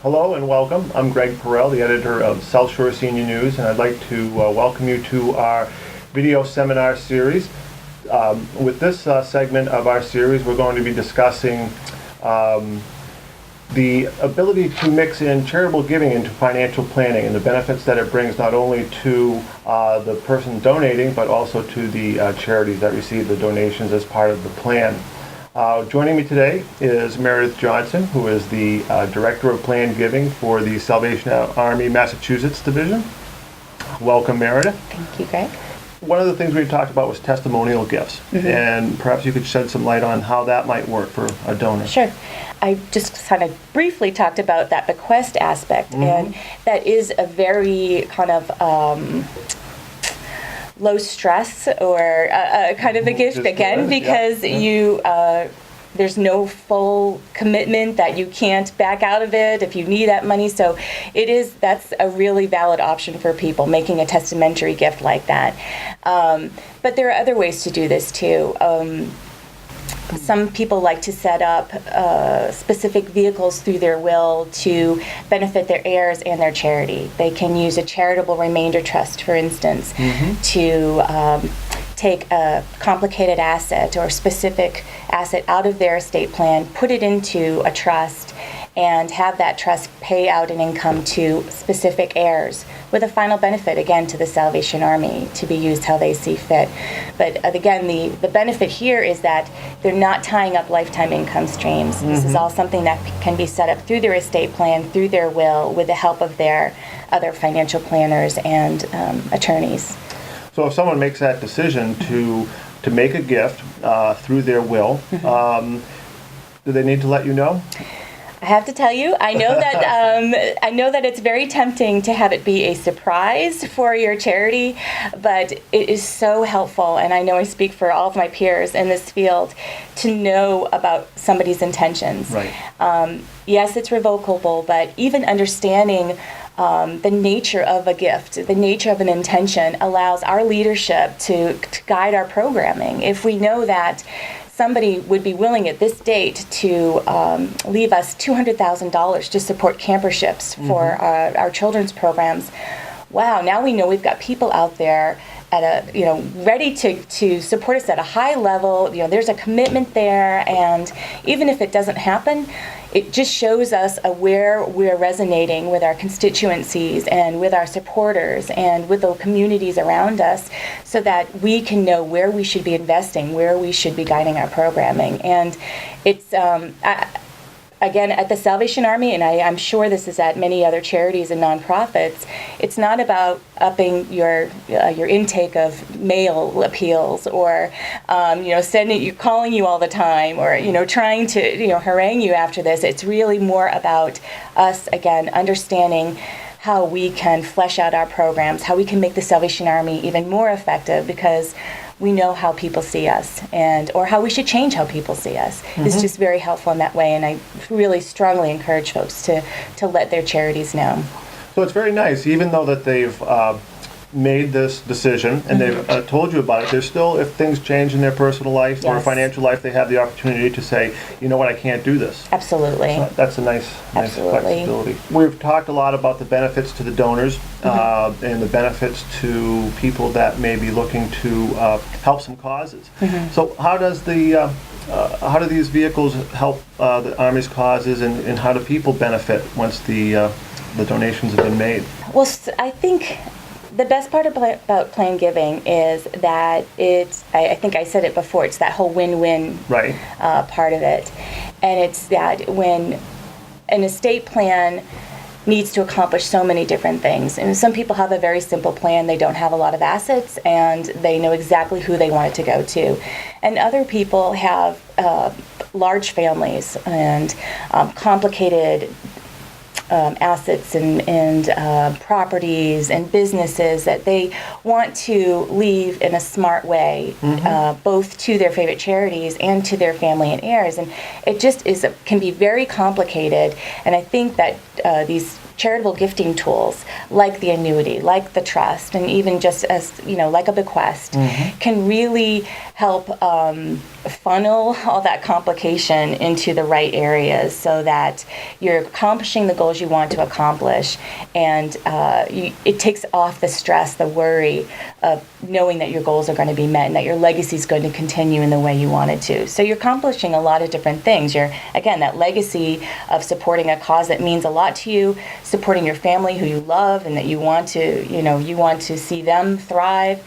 Hello and welcome. I'm Greg Porell, the editor of South Shore Senior News, and I'd like to welcome you to our video seminar series. With this segment of our series, we're going to be discussing the ability to mix in charitable giving into financial planning and the benefits that it brings not only to the person donating, but also to the charities that receive the donations as part of the plan. Joining me today is Meredith Johnson, who is the Director of Planned Giving for the Salvation Army Massachusetts Division. Welcome, Meredith. Thank you, Greg. One of the things we talked about was testimonial gifts, and perhaps you could shed some light on how that might work for a donor. Sure. I just kind of briefly talked about that bequest aspect, and that is a very kind of low stress or kind of a gift again, because you there's no full commitment that you can't back out of it if you need that money. So that's a really valid option for people making a testamentary gift like that. But there are other ways to do this too. Some people like to set up specific vehicles through their will to benefit their heirs and their charity. They can use a charitable remainder trust, for instance, to take a complicated asset or specific asset out of their estate plan, put it into a trust, and have that trust pay out an income to specific heirs with a final benefit, again, to the Salvation Army to be used how they see fit. But again, the benefit here is that they're not tying up lifetime income streams. This is all something that can be set up through their estate plan, through their will, with the help of their other financial planners and attorneys. So if someone makes that decision to make a gift through their will, do they need to let you know? I have to tell you, I know that it's very tempting to have it be a surprise for your charity, but it is so helpful, and I know I speak for all of my peers in this field, to know about somebody's intentions. Right. Yes, it's revocable, but even understanding the nature of a gift, the nature of an intention, allows our leadership to guide our programming. If we know that somebody would be willing at this date to leave us $200,000 to support camperships for our children's programs, wow, now we know we've got people out there at ready to support us at a high level. There's a commitment there, and even if it doesn't happen, it just shows us where we're resonating with our constituencies and with our supporters and with the communities around us, so that we can know where we should be investing, where we should be guiding our programming. And it's again, at the Salvation Army, and I'm sure this is at many other charities and nonprofits, it's not about upping your intake of mail appeals or calling you all the time or trying to harangue you after this. It's really more about us, again, understanding how we can flesh out our programs, how we can make the Salvation Army even more effective, because we know how people see us, or how we should change how people see us. It's just very helpful in that way, and I really strongly encourage folks to let their charities know. So it's very nice, even though that they've made this decision and they've told you about it, there's still, if things change in their personal life or financial life, they have the opportunity to say, you know what, I can't do this. Absolutely. So that's a nice flexibility. We've talked a lot about the benefits to the donors and the benefits to people that may be looking to help some causes. So how do these vehicles help the Army's causes, and how do people benefit once the donations have been made? Well, I think the best part about planned giving is that I think I said it before, it's that whole win-win part of it. And it's that when an estate plan needs to accomplish so many different things. And some people have a very simple plan. They don't have a lot of assets, and they know exactly who they want it to go to. And other people have large families and complicated assets and properties and businesses that they want to leave in a smart way, both to their favorite charities and to their family and heirs. And it just can be very complicated. And I think that these charitable gifting tools like the annuity, like the trust, and even just as, like a bequest, can really help funnel all that complication into the right areas so that you're accomplishing the goals you want to accomplish, and it takes off the stress, the worry of knowing that your goals are going to be met and that your legacy is going to continue in the way you want it to. So you're accomplishing a lot of different things. You're, again, that legacy of supporting a cause that means a lot to you, supporting your family who you love and that you want to see them thrive,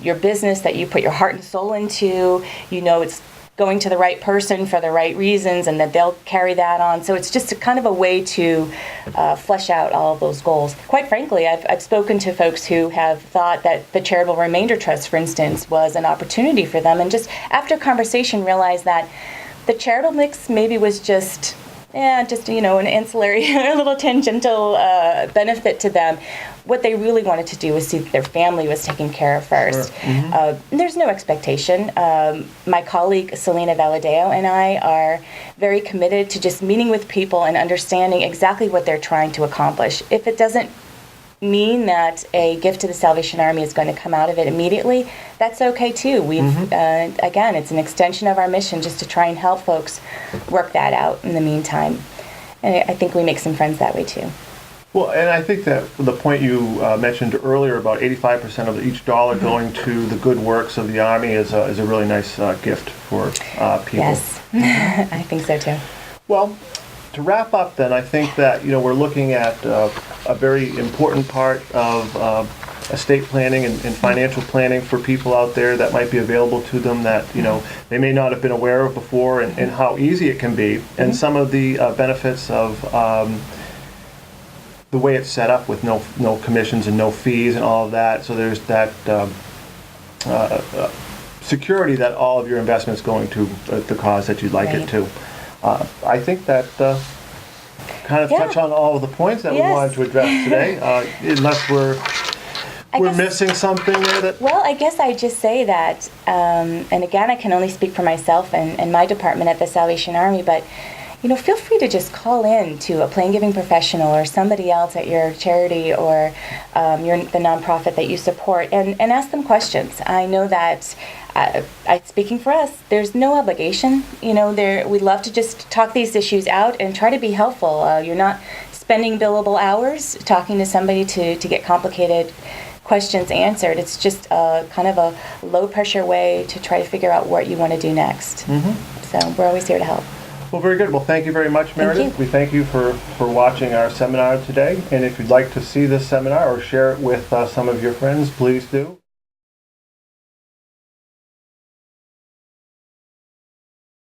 your business that you put your heart and soul into, it's going to the right person for the right reasons and that they'll carry that on. So it's just a kind of a way to flesh out all of those goals. Quite frankly, I've spoken to folks who have thought that the Charitable Remainder Trust, for instance, was an opportunity for them, and just after conversation realized that the charitable mix maybe was just an ancillary, a little tangential benefit to them. What they really wanted to do was see that their family was taken care of first. Sure. There's no expectation. My colleague, Selena Valadeo, and I are very committed to just meeting with people and understanding exactly what they're trying to accomplish. If it doesn't mean that a gift to the Salvation Army is going to come out of it immediately, that's okay too. We've again, it's an extension of our mission just to try and help folks work that out in the meantime. And I think we make some friends that way too. Well, and I think that the point you mentioned earlier about 85% of each dollar going to the good works of the Army is a really nice gift for people. Yes, I think so too. Well, to wrap up then, I think that we're looking at a very important part of estate planning and financial planning for people out there that might be available to them that they may not have been aware of before, and how easy it can be, and some of the benefits of the way it's set up with no commissions and no fees and all of that. So there's that security that all of your investments going to the cause that you'd like it to. I think that kind of touch on all of the points that we wanted to address today, unless we're missing something there that... Well, I guess I'd just say that, and again, I can only speak for myself and my department at the Salvation Army, but feel free to just call in to a plain giving professional or somebody else at your charity or the nonprofit that you support and ask them questions. I know that, speaking for us, there's no obligation. We'd love to just talk these issues out and try to be helpful. You're not spending billable hours talking to somebody to get complicated questions answered. It's just kind of a low-pressure way to try to figure out what you want to do next. So we're always here to help. Well, very good. Well, thank you very much, Meredith. We thank you for watching our seminar today. And if you'd like to see this seminar or share it with some of your friends, please do.